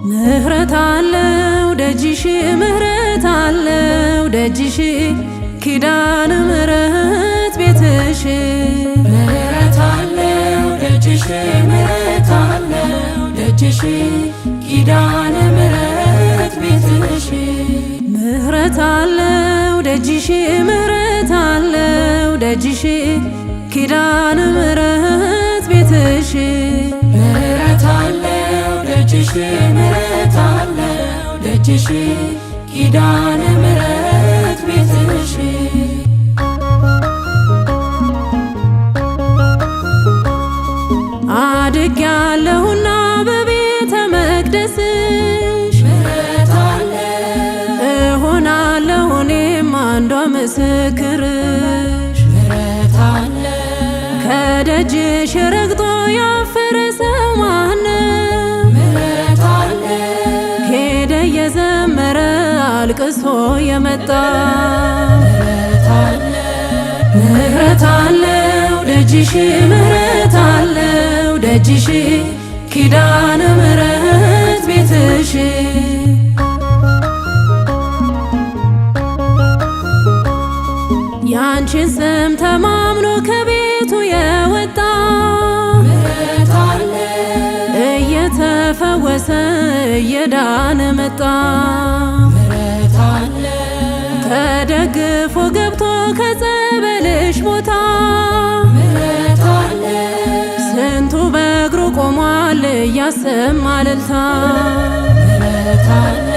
ምህረት አለው ደጅሽ ኪዳነ ምህረት ቤትሽ ምህረት አለው ደጅሽ ምህረት አለው ደጅሽ ኪዳነ ምህረት ቤትሽ ምህረት አለው ደጅሽ ምህረት አለው ደጅሽ ኪዳነ ምህረት ቤትሽ ምህረት አለው ደጅሽ ምህረት አለው ደጅሽ ኪዳነ ምህረት ቤትሽ አድጌያለሁና በቤተ መቅደስሽ ምህረት አለ እሆናለሁ እኔም አንዷ ምስክርሽ ምህረት አለ ከደጅሽ ረግጦ ያፈረ ሰው ማነው ምህረት አለ ሄደ የዘመረ አልቅሶ የመጣ ምህረት አለ ምህረት አለው ደጅሽ ምህረት አለው ደጅሽ ኪዳነ ምህረት ቤትሽ ያንቺን ስም ተማምኖ ከቤቱ የወጣ ምህረት አለ እየተፈወሰ እየዳነ መጣ ምህረት አለ ተደግፎ ገብቶ ከጸበልሽ ቦታ ምህረት አለ ስንቱ በእግሩ ቆሟል እያሰማ እልልታ ምህረት አለ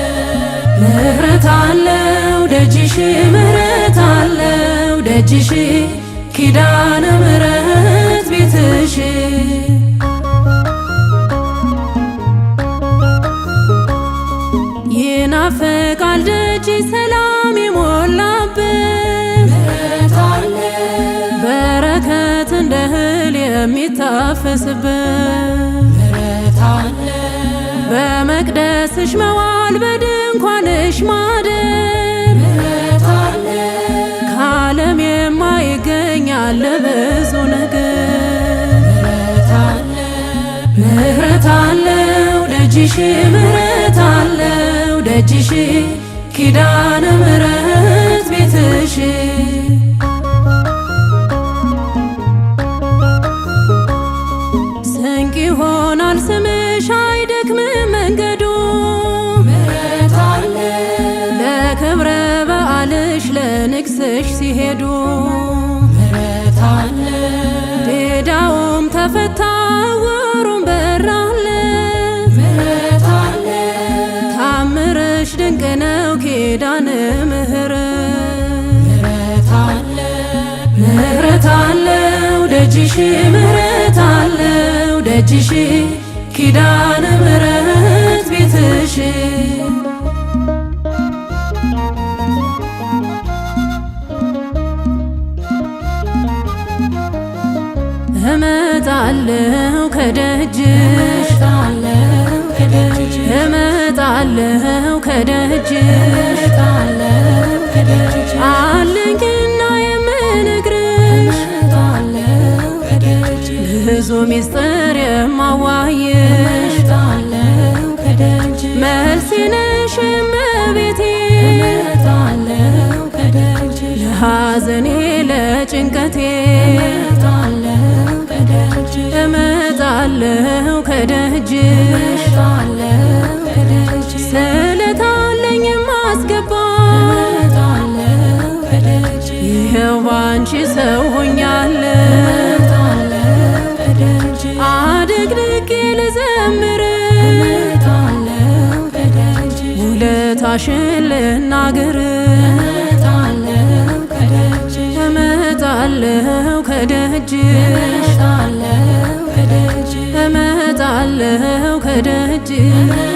ምህረት አለው ደጅሽ ምህረት አለው ደጅሽ ኪዳነ ምህረት ቤትሽ ይናፍቃል ደጅ ሰላም የሞላበት ምህረት አለ በረከት እንደ እህል የሚታፈስበት ምህረት አለ በመቅደስሽ መዋል በድንኳንሽ ማደር ምህረት አለ ከዓለም የማይገኝ አለ ብዙ ነገር ምህረት አለ ምህረት አለው ደጅሽ ምህረት አለው ደጅሽ ኪዳነ ምህረት ቤትሽ ስንቅ ይሆናል ስምሽ አይደክምም መንገዱ ምህረት አለ ለክብረ በዓልሽ ለንግስሽ ሲሄዱ ምህረት አለ ዲዳውም ተፈታ ዕውሩም በራለት ምህረት አለ ታምርሽ ድንቅ ነው ኪዳነ ምህረት ምህረት አለ ምህረት አለው ደጅሽ ምህረት አለው ደጅሽ ኪዳነ ምህረት ቤትሽ እመጣለሁ ከደጅሽ እመጣለሁ ከደጅሽ አለኝና የምነግርሽ ብዙ ሚስጥር የማዋይሽ መልሴ ነሽ እመቤቴ ለሐዘኔ ለጭንቀቴ እመጣለሁ ከደጅሽ ስለታለኝ የማስገባ ይኸው ባንቺ ሰው ሆኛለሁ አድቅድቄ ልዘምር ውለታሽን ልናገር ከደጅሽ